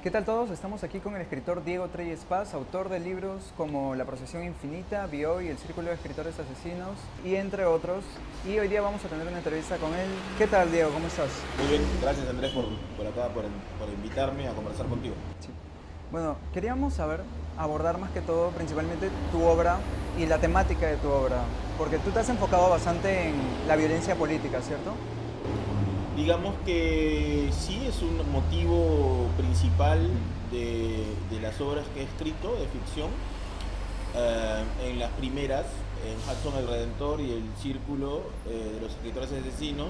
¿Qué tal todos? Estamos aquí con el escritor Diego Treyes Paz, autor de libros como La Procesión Infinita, Bioy, El Círculo de Escritores Asesinos y entre otros. Y hoy día vamos a tener una entrevista con él. ¿Qué tal, Diego? ¿Cómo estás? Muy bien, gracias Andrés por acá, por invitarme a conversar contigo. Sí. Bueno, queríamos saber, abordar más que todo, principalmente tu obra y la temática de tu obra, porque tú te has enfocado bastante en la violencia política, ¿cierto? Digamos que sí es un motivo principal de las obras que he escrito de ficción. En las primeras, en Hudson el Redentor y el Círculo de los Escritores Asesinos,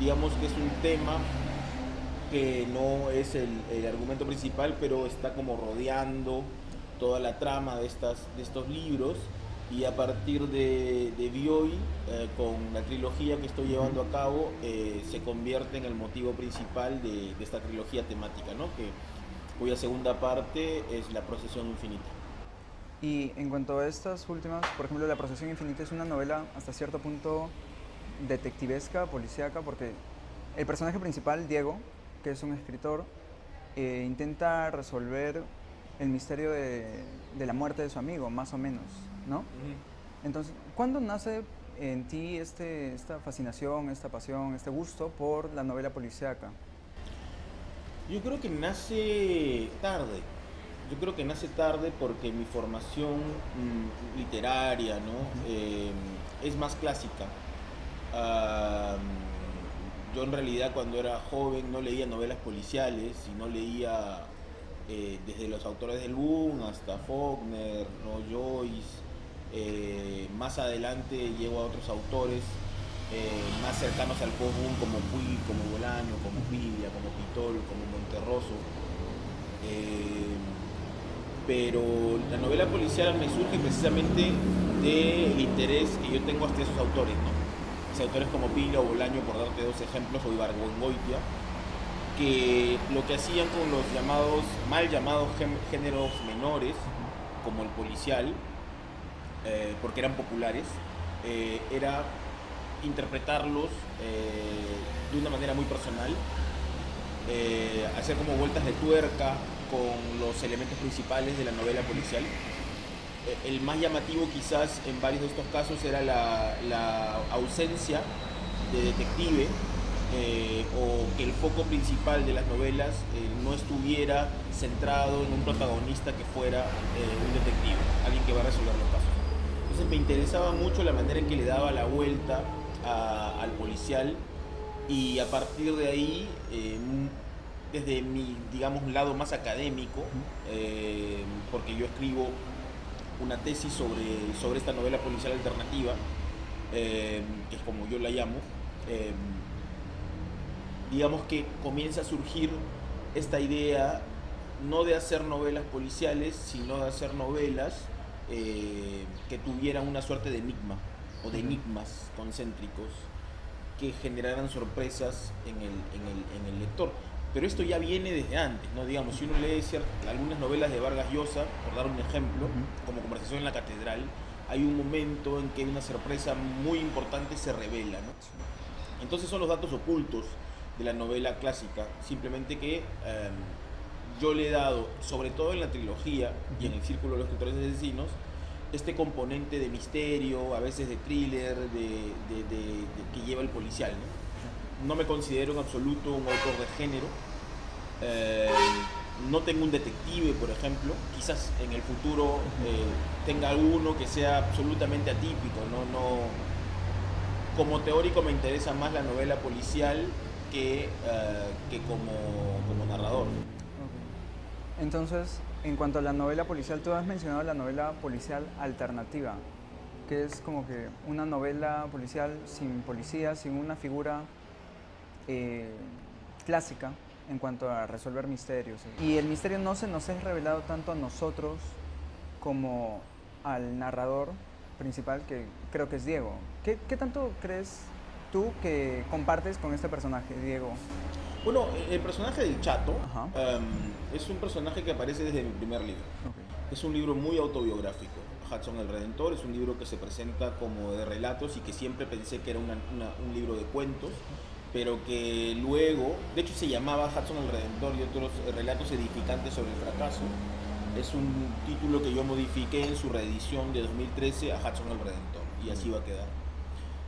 digamos que es un tema que no es el argumento principal, pero está como rodeando toda la trama de estos libros. Y a partir de Bioy, con la trilogía que estoy llevando a cabo, se convierte en el motivo principal de esta trilogía temática, ¿no? Cuya segunda parte es La Procesión Infinita. Y en cuanto a estas últimas, por ejemplo, La Procesión Infinita es una novela hasta cierto punto detectivesca, policíaca, porque el personaje principal, Diego, que es un escritor, intenta resolver el misterio de la muerte de su amigo, más o menos, ¿no? Ujú. Entonces, ¿cuándo nace en ti esta fascinación, esta pasión, este gusto por la novela policíaca? Yo creo que nace tarde. Yo creo que nace tarde porque mi formación literaria, ¿no? Es más clásica. Ah, yo en realidad cuando era joven no leía novelas policiales, sino leía desde los autores del boom hasta Faulkner, ¿no? Joyce. Más adelante llego a otros autores más cercanos al post-boom como Puig, como Bolaño, como Pilla, como Pitol, como Monterroso. Eh, pero la novela policial me surge precisamente del interés que yo tengo hacia esos autores, ¿no? Esos autores como Pila o Bolaño, por darte dos ejemplos, o Ibargüengoitia, que lo que hacían con los llamados, mal llamados géneros menores, como el policial, porque eran populares, era interpretarlos de una manera muy personal, hacer como vueltas de tuerca con los elementos principales de la novela policial. El más llamativo quizás en varios de estos casos era la ausencia de detective, o que el foco principal de las novelas no estuviera centrado en un protagonista que fuera un detective, alguien que va a resolver los casos. Entonces me interesaba mucho la manera en que le daba la vuelta al policial, y a partir de ahí, desde mi, digamos, lado más académico, porque yo escribo una tesis sobre esta novela policial alternativa, que es como yo la llamo, eh, digamos que comienza a surgir esta idea no de hacer novelas policiales, sino de hacer novelas que tuvieran una suerte de enigma o de enigmas concéntricos que generaran sorpresas en el lector. Pero esto ya viene desde antes, ¿no? Digamos, si uno lee algunas novelas de Vargas Llosa, por dar un ejemplo, como Conversación en la Catedral, hay un momento en que una sorpresa muy importante se revela, ¿no? Entonces son los datos ocultos de la novela clásica, simplemente que yo le he dado, sobre todo en la trilogía y en el Círculo de los Escritores Asesinos, este componente de misterio, a veces de thriller, que lleva el policial, ¿no? No me considero en absoluto un autor de género. Eh, no tengo un detective, por ejemplo. Quizás en el futuro tenga alguno que sea absolutamente atípico. Como teórico me interesa más la novela policial que como narrador. Ok. Entonces, en cuanto a la novela policial, tú has mencionado la novela policial alternativa, que es como que una novela policial sin policía, sin una figura eh, clásica en cuanto a resolver misterios. Y el misterio no se nos es revelado tanto a nosotros como al narrador principal, que creo que es Diego. ¿Qué tanto crees tú que compartes con este personaje, Diego? Bueno, el personaje del Chato Ajá. es un personaje que aparece desde mi primer libro. Ok. Es un libro muy autobiográfico. Hudson el Redentor es un libro que se presenta como de relatos y que siempre pensé que era un libro de cuentos, pero que luego, De hecho se llamaba Hudson el Redentor y otros relatos edificantes sobre el fracaso. Es un título que yo modifiqué en su reedición de 2013 a Hudson el Redentor, y así va a quedar.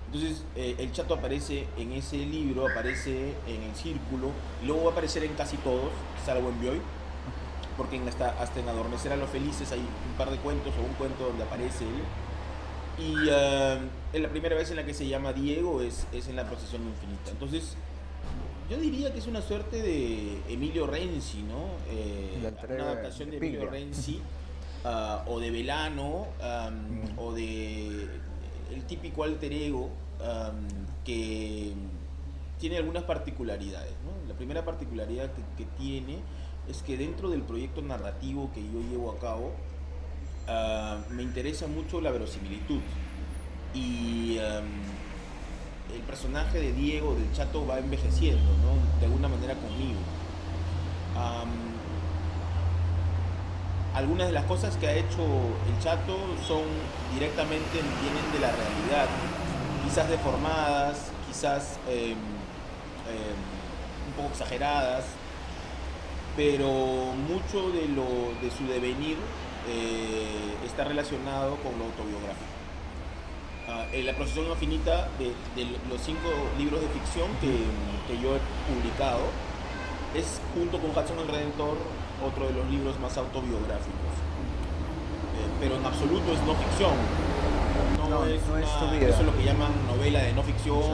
Entonces el Chato aparece en ese libro, aparece en El Círculo, y luego va a aparecer en casi todos, salvo en Bioy, porque hasta en Adormecer a los Felices hay un par de cuentos o un cuento donde aparece él. Y en la primera vez en la que se llama Diego es en La Procesión Infinita. Entonces yo diría que es una suerte de Emilio Renzi, ¿no? Una adaptación de Emilio Renzi, o de Velano, o de el típico alter ego, que tiene algunas particularidades, ¿no? La primera particularidad que tiene es que dentro del proyecto narrativo que yo llevo a cabo, me interesa mucho la verosimilitud, y el personaje de Diego, del Chato, va envejeciendo, ¿no? De alguna manera conmigo. Algunas de las cosas que ha hecho el Chato son directamente, vienen de la realidad, quizás deformadas, quizás un poco exageradas, pero mucho de su devenir está relacionado con lo autobiográfico. La Procesión Infinita, de los 5 libros de ficción que yo he publicado, es, junto con Hudson el Redentor, otro de los libros más autobiográficos. Pero en absoluto es no ficción. No es tu vida. Eso es lo que llaman novela de no ficción. Sí.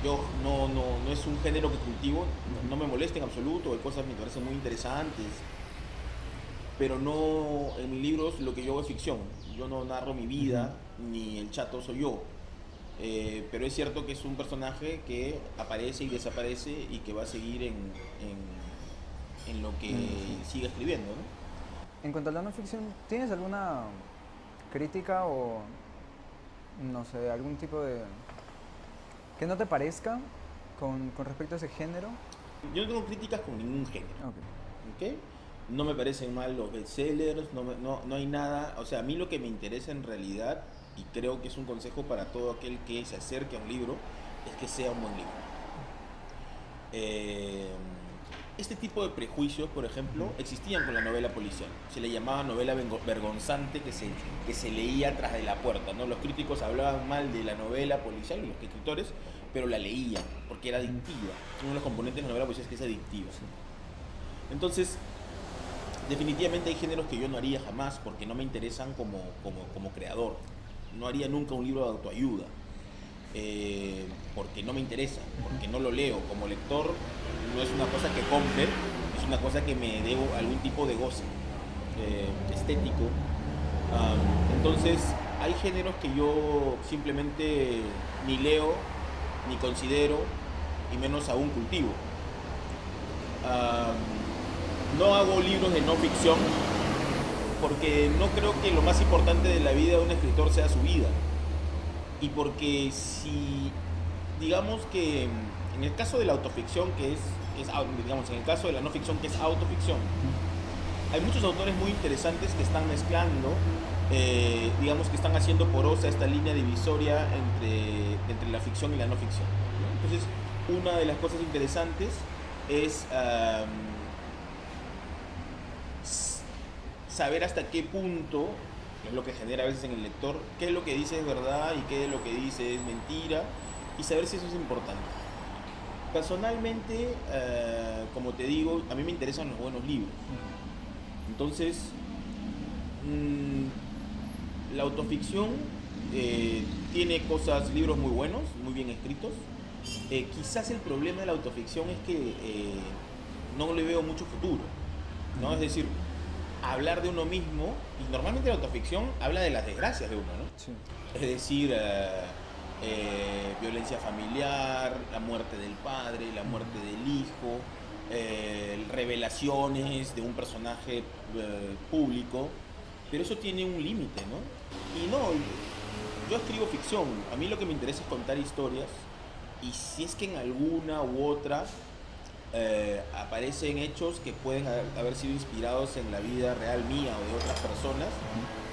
Yo no es un género que cultivo, no me molesta en absoluto, hay cosas que me parecen muy interesantes. Pero no, en mis libros lo que yo hago es ficción. Yo no narro mi vida, ni el Chato soy yo. Pero es cierto que es un personaje que aparece y desaparece y que va a seguir en lo que siga escribiendo, ¿no? En cuanto a la no ficción, ¿tienes alguna crítica o, no sé, algún tipo de... que no te parezca con respecto a ese género? Yo no tengo críticas con ningún género. ¿Okay? No me parecen mal los bestsellers, no hay nada. O sea, a mí lo que me interesa en realidad, y creo que es un consejo para todo aquel que se acerque a un libro, es que sea un buen libro. Este tipo de prejuicios, por ejemplo, existían con la novela policial. Se le llamaba novela vergonzante, que se leía tras de la puerta, ¿no? Los críticos hablaban mal de la novela policial, los escritores, pero la leían porque era adictiva. Uno de los componentes de la novela policial es que es adictiva. Entonces, definitivamente hay géneros que yo no haría jamás porque no me interesan como creador. No haría nunca un libro de autoayuda, porque no me interesa, porque no lo leo. Como lector no es una cosa que compre, es una cosa que me dé algún tipo de goce estético. Entonces hay géneros que yo simplemente ni leo, ni considero, y menos aún cultivo. No hago libros de no ficción porque no creo que lo más importante de la vida de un escritor sea su vida. Y porque si, digamos que en el caso de la autoficción, digamos, en el caso de la no ficción, que es autoficción, hay muchos autores muy interesantes que están mezclando, digamos que están haciendo porosa esta línea divisoria entre la ficción y la no ficción, ¿no? Entonces, una de las cosas interesantes es saber hasta qué punto, que es lo que genera a veces en el lector, qué es lo que dice es verdad y qué es lo que dice es mentira, y saber si eso es importante. Personalmente, como te digo, a mí me interesan los buenos libros. Entonces, la autoficción tiene libros muy buenos, muy bien escritos. Quizás el problema de la autoficción es que no le veo mucho futuro, ¿no? Es decir, hablar de uno mismo, y normalmente la autoficción habla de las desgracias de uno, ¿no? Sí. Es decir, violencia familiar, la muerte del padre, la muerte del hijo, revelaciones de un personaje público, pero eso tiene un límite, ¿no? Y no, yo escribo ficción, a mí lo que me interesa es contar historias, y si es que en alguna u otra aparecen hechos que pueden haber sido inspirados en la vida real mía o de otras personas,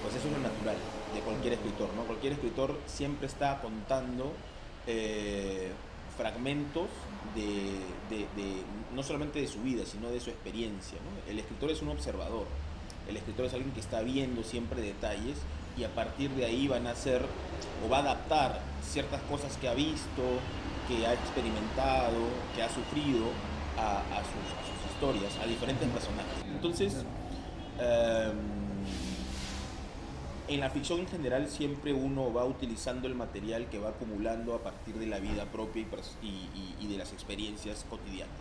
pues eso es lo natural de cualquier escritor, ¿no? Cualquier escritor siempre está contando fragmentos no solamente de su vida, sino de su experiencia, ¿no? El escritor es un observador, el escritor es alguien que está viendo siempre detalles y a partir de ahí va a nacer o va a adaptar ciertas cosas que ha visto, que ha experimentado, que ha sufrido a sus historias, a diferentes personajes. Entonces, en la ficción en general siempre uno va utilizando el material que va acumulando a partir de la vida propia y de las experiencias cotidianas.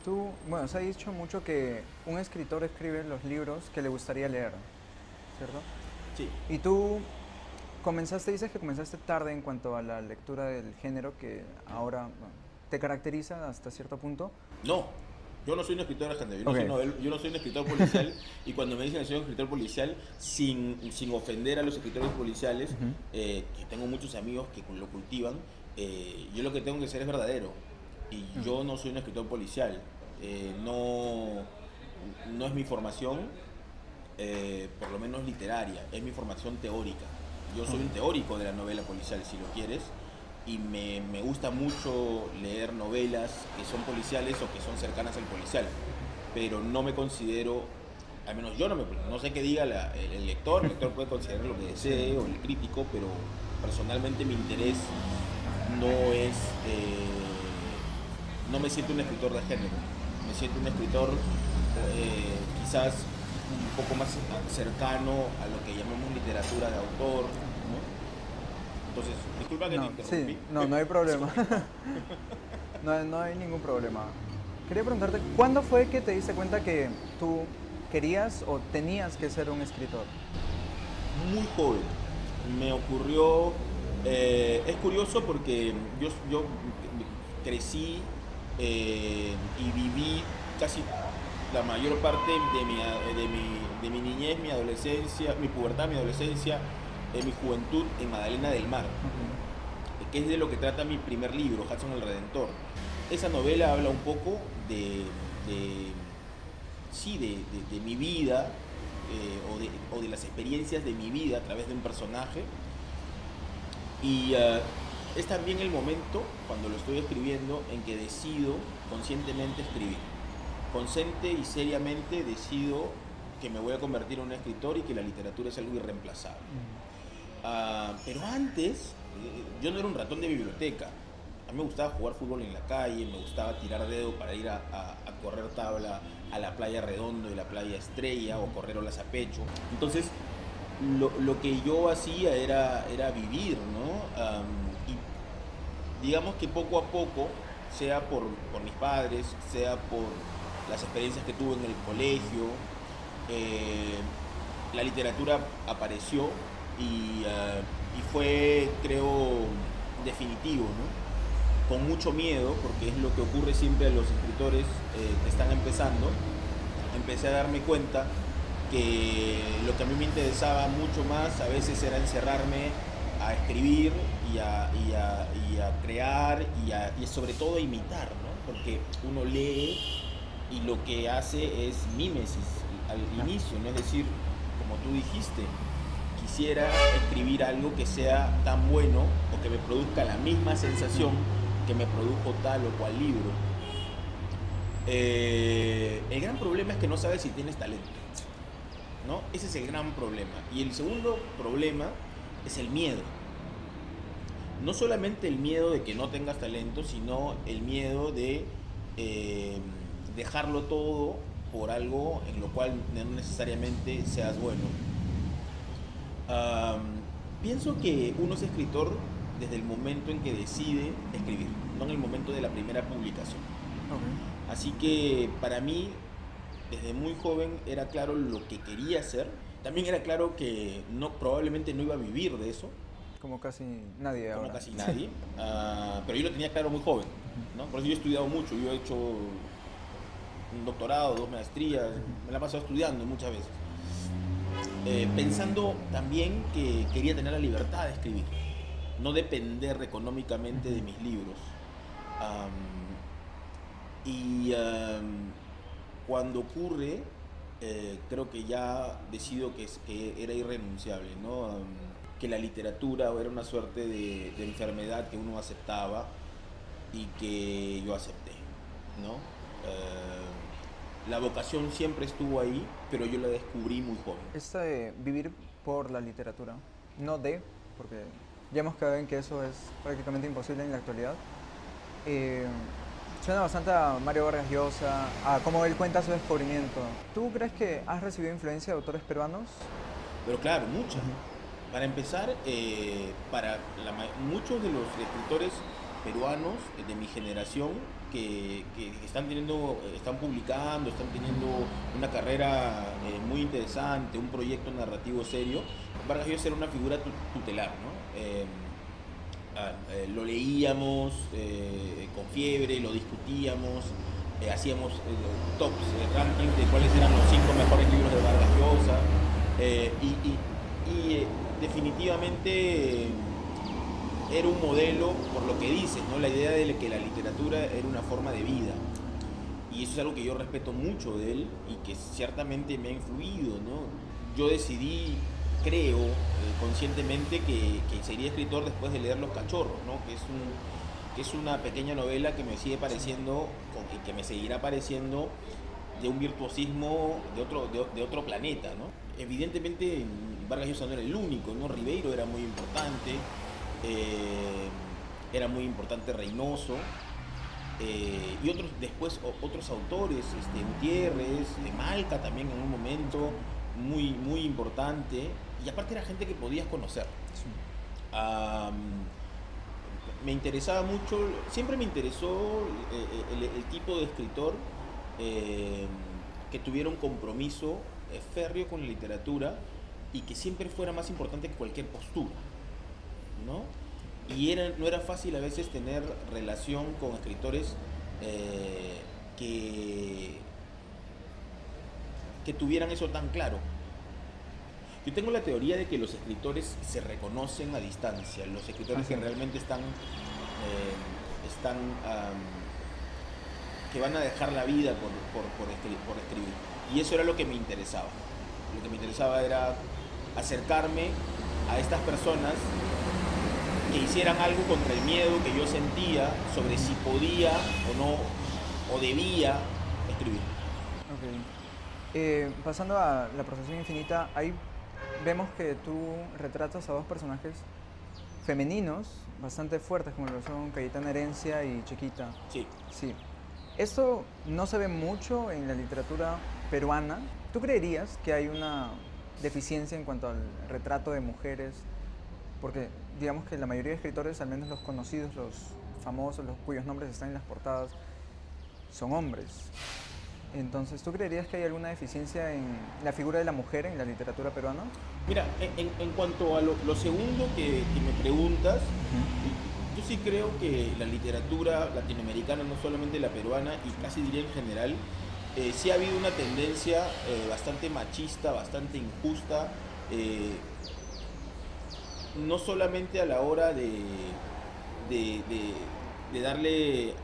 Tú, bueno, se ha dicho mucho que un escritor escribe los libros que le gustaría leer, ¿cierto? Sí. Y tú dices que comenzaste tarde en cuanto a la lectura del género que ahora bueno, te caracteriza hasta cierto punto. No, yo no soy un escritor de género, yo no soy un escritor policial y cuando me dicen que soy un escritor policial, sin ofender a los escritores policiales, que tengo muchos amigos que lo cultivan, yo lo que tengo que ser es verdadero y yo no soy un escritor policial, no es mi formación, por lo menos literaria, es mi formación teórica. Yo soy un teórico de la novela policial, si lo quieres, y me gusta mucho leer novelas que son policiales o que son cercanas al policial, pero no me considero, al menos yo no sé qué diga el lector puede considerar lo que desee o el crítico, pero personalmente mi interés no es, no me siento un escritor de género, me siento un escritor quizás un poco más cercano a lo que llamamos literatura de autor, ¿no? Entonces, disculpa que te interrumpí. Sí, no hay problema. no hay ningún problema. Quería preguntarte, ¿cuándo fue que te diste cuenta que tú querías o tenías que ser un escritor? Muy joven. Me ocurrió, es curioso porque yo crecí y viví casi la mayor parte de mi niñez, mi adolescencia, mi pubertad, mi adolescencia, mi juventud en Magdalena del Mar, que es de lo que trata mi primer libro, Hudson el Redentor. Esa novela habla un poco de mi vida o de las experiencias de mi vida a través de un personaje. Y es también el momento, cuando lo estoy escribiendo, en que decido conscientemente escribir. Consciente y seriamente decido que me voy a convertir en un escritor y que la literatura es algo irreemplazable. Pero antes, yo no era un ratón de biblioteca. A mí me gustaba jugar fútbol en la calle, me gustaba tirar dedo para ir a correr tabla a la playa Redondo y la playa Estrella o correr olas a pecho. Entonces, lo que yo hacía era vivir, ¿no? Y digamos que poco a poco, sea por mis padres, sea por las experiencias que tuve en el colegio, la literatura apareció y fue, creo, definitivo, ¿no? Con mucho miedo, porque es lo que ocurre siempre a los escritores que están empezando, empecé a darme cuenta que lo que a mí me interesaba mucho más a veces era encerrarme a escribir y a crear y sobre todo a imitar, ¿no? Porque uno lee y lo que hace es mímesis al inicio, ¿no? Es decir, como tú dijiste, quisiera escribir algo que sea tan bueno o que me produzca la misma sensación que me produjo tal o cual libro. El gran problema es que no sabes si tienes talento, ¿no? Ese es el gran problema. Y el segundo problema es el miedo. No solamente el miedo de que no tengas talento, sino el miedo de dejarlo todo por algo en lo cual no necesariamente seas bueno. Pienso que uno es escritor desde el momento en que decide escribir, no en el momento de la primera publicación. Okay. Así que para mí, desde muy joven, era claro lo que quería hacer. También era claro que probablemente no iba a vivir de eso. Como casi nadie ahora. Como casi nadie. Pero yo lo tenía claro muy joven, ¿no? Por eso yo he estudiado mucho. Yo he hecho un doctorado, 2 maestrías. Me la he pasado estudiando muchas veces. Pensando también que quería tener la libertad de escribir. No depender económicamente de mis libros. Cuando ocurre, creo que ya decido que era irrenunciable, ¿no? Que la literatura era una suerte de enfermedad que uno aceptaba y que yo acepté. ¿no? La vocación siempre estuvo ahí, pero yo la descubrí muy joven. Esta de vivir por la literatura, no de, porque ya hemos quedado en que eso es prácticamente imposible en la actualidad. Eh, Suena bastante a Mario Vargas Llosa, a cómo él cuenta su descubrimiento. ¿Tú crees que has recibido influencia de autores peruanos? Pero claro, muchas. Para empezar, muchos de los escritores peruanos de mi generación que están publicando, están teniendo una carrera muy interesante, un proyecto narrativo serio, Vargas Llosa era una figura tutelar, ¿no? Lo leíamos con fiebre, lo discutíamos, hacíamos tops, rankings de cuáles eran los 5 mejores libros de Vargas Llosa, definitivamente era un modelo por lo que dices, ¿no? La idea de que la literatura era una forma de vida. Y eso es algo que yo respeto mucho de él y que ciertamente me ha influido, ¿no? Yo decidí, creo, conscientemente que sería escritor después de leer Los Cachorros, ¿no? Que es una pequeña novela que me sigue pareciendo y que me seguirá pareciendo de un virtuosismo de otro planeta, ¿no? Evidentemente Vargas Llosa no era el único, ¿no? Ribeiro era muy importante Reynoso, y otros autores, Gutiérrez, de Malca también en un momento muy importante, y aparte era gente que podías conocer. Sí. Me interesaba mucho, siempre me interesó el tipo de escritor que tuviera un compromiso férreo con la literatura y que siempre fuera más importante que cualquier postura, ¿no? Y no era fácil a veces tener relación con escritores que tuvieran eso tan claro. Yo tengo la teoría de que los escritores se reconocen a distancia, los escritores que realmente que van a dejar la vida por escribir. Y eso era lo que me interesaba. Lo que me interesaba era acercarme a estas personas que hicieran algo contra el miedo que yo sentía sobre si podía o no, o debía escribir. Okay. Pasando a La Procesión Infinita, ahí vemos que tú retratas a dos personajes femeninos bastante fuertes, como lo son Cayetana Herencia y Chiquita. Sí. Sí. Esto no se ve mucho en la literatura peruana. ¿Tú creerías que hay una deficiencia en cuanto al retrato de mujeres? Porque digamos que la mayoría de escritores, al menos los conocidos, los famosos, los cuyos nombres están en las portadas, son hombres. Entonces, ¿tú creerías que hay alguna deficiencia en la figura de la mujer en la literatura peruana? Mira, en cuanto a lo segundo que me preguntas, yo sí creo que la literatura latinoamericana, no solamente la peruana, y casi diría en general, sí ha habido una tendencia bastante machista, bastante injusta, no solamente a la hora de darle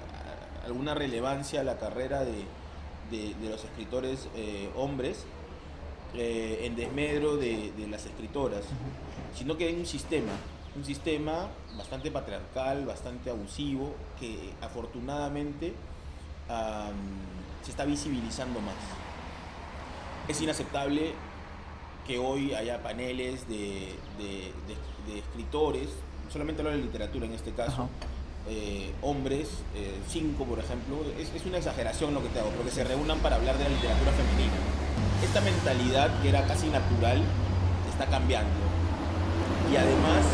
alguna relevancia a la carrera de los escritores hombres en desmedro de las escritoras, sino que hay un sistema bastante patriarcal, bastante abusivo, que afortunadamente se está visibilizando más. Es inaceptable que hoy haya paneles de escritores, solamente hablo de literatura en este caso, hombres, 5 por ejemplo, es una exageración lo que te hago, pero que se reúnan para hablar de la literatura femenina. Esta mentalidad que era casi natural está cambiando. Y además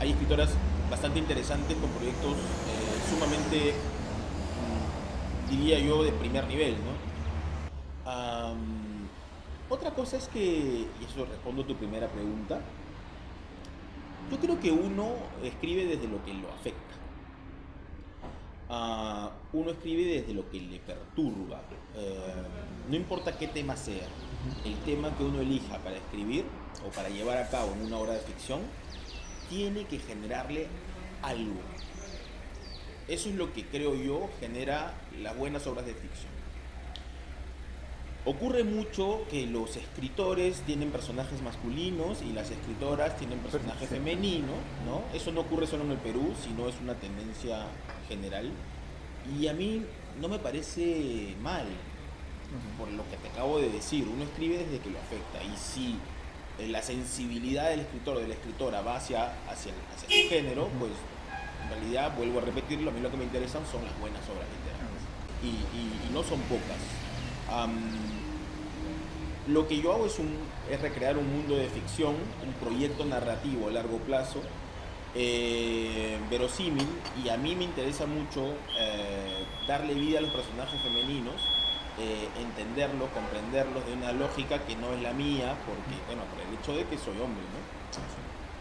hay escritoras bastante interesantes con proyectos sumamente, diría yo, de primer nivel, ¿no? Otra cosa es que, y eso respondo a tu primera pregunta, yo creo que uno escribe desde lo que lo afecta. Uno escribe desde lo que le perturba. No importa qué tema sea, el tema que uno elija para escribir o para llevar a cabo en una obra de ficción, tiene que generarle algo. Eso es lo que creo yo genera las buenas obras de ficción. Ocurre mucho que los escritores tienen personajes masculinos y las escritoras tienen personajes femeninos, ¿no? Eso no ocurre solo en el Perú, sino es una tendencia general. Y a mí no me parece mal, Ujú. por lo que te acabo de decir. Uno escribe desde que lo afecta. Y si la sensibilidad del escritor o de la escritora va hacia su género, Ujú. pues en realidad, vuelvo a repetirlo, a mí lo que me interesan son las buenas obras literarias. Ok. Y no son pocas. Lo que yo hago es recrear un mundo de ficción, un proyecto narrativo a largo plazo, verosímil, y a mí me interesa mucho darle vida a los personajes femeninos, entenderlos, comprenderlos de una lógica que no es la mía, porque, bueno, por el hecho de que soy hombre, ¿no?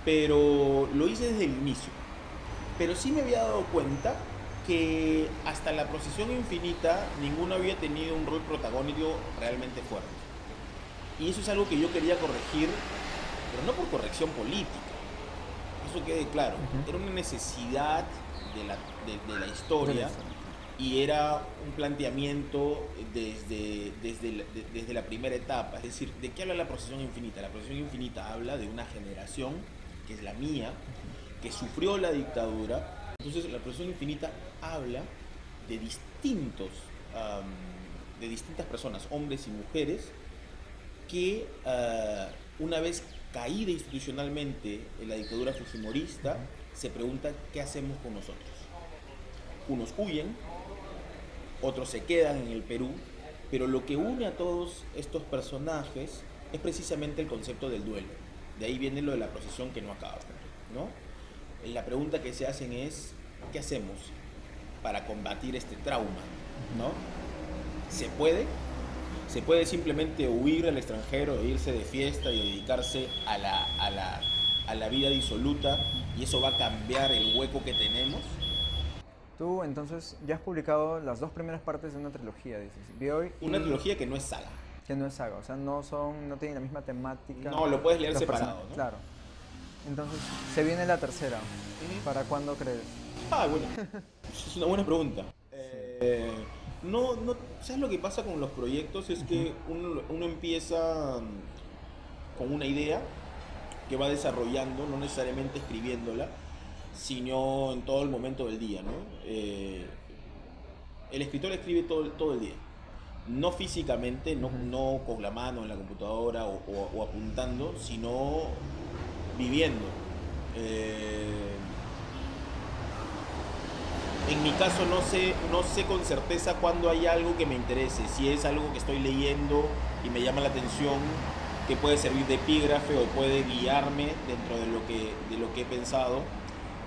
Pero lo hice desde el inicio. Pero sí me había dado cuenta que hasta la Procesión Infinita ninguno había tenido un rol protagónico realmente fuerte. Y eso es algo que yo quería corregir, pero no por corrección política, eso quede claro. Ujú. Era una necesidad de la De la historia, historia. y era un planteamiento desde la primera etapa. Es decir, ¿de qué habla la Procesión Infinita? La Procesión Infinita habla de una generación, que es la mía, que sufrió la dictadura. Entonces la Procesión Infinita habla de de distintas personas, hombres y mujeres, que una vez caída institucionalmente en la dictadura fujimorista, Ujú. se pregunta qué hacemos con nosotros. Unos huyen, otros se quedan en el Perú, pero lo que une a todos estos personajes es precisamente el concepto del duelo. De ahí viene lo de la procesión que no acaba, ¿no? La pregunta que se hacen es, ¿qué hacemos para combatir este trauma? Ujú. ¿No? ¿Se puede? ¿Se puede simplemente huir al extranjero e irse de fiesta y dedicarse a la vida disoluta, y eso va a cambiar el hueco que tenemos? Tú entonces ya has publicado las dos primeras partes de una trilogía, dices, Bioy Una y trilogía que no es saga. que no es saga, o sea, no tienen la misma temática, No, lo puedes leer los personajes, separado, ¿no? claro. Entonces, se viene la tercera. ¿Para cuándo crees? Ah, bueno, es una buena pregunta. Sí. ¿Sabes lo que pasa con los proyectos? Es Ujú. que uno empieza con una idea que va desarrollando, no necesariamente escribiéndola, sino en todo el momento del día, ¿no? El escritor escribe todo el día, no físicamente, Ujú. no con la mano en la computadora o apuntando, sino viviendo. Eh, en mi caso no sé con certeza cuándo hay algo que me interese, si es algo que estoy leyendo y me llama la atención, que puede servir de epígrafe o puede guiarme dentro de lo que he pensado,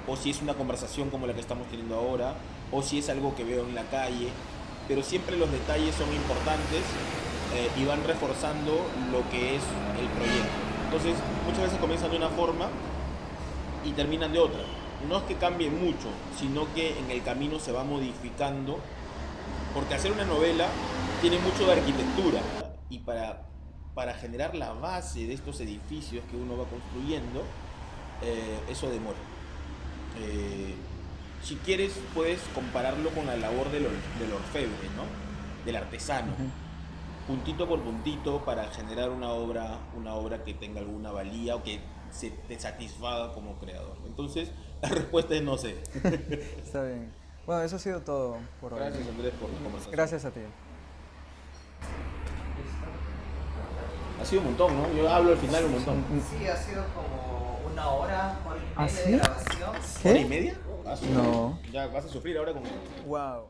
o si es una conversación como la que estamos teniendo ahora, o si es algo que veo en la calle, pero siempre los detalles son importantes, y van reforzando lo que es el proyecto. Entonces, muchas veces comienzan de una forma y terminan de otra. No es que cambie mucho, sino que en el camino se va modificando, porque hacer una novela tiene mucho de arquitectura, y para generar la base de estos edificios que uno va construyendo, eso demora. Eh, si quieres, puedes compararlo con la labor del orfebre, ¿no? Del artesano, Ujú. puntito por puntito, para generar una obra que tenga alguna valía o que se te satisfaga como creador. Entonces, la respuesta es no sé. Está bien. Bueno, eso ha sido todo por hoy. Gracias, Andrés, por la conversación. Gracias a ti. Ha sido un montón, ¿no? Yo hablo al final un montón. Sí, ha sido como una hora y ¿Ah, media sí? de grabación. ¿Hora y ¿Qué? media? No. Ya vas a sufrir ahora con... Wow.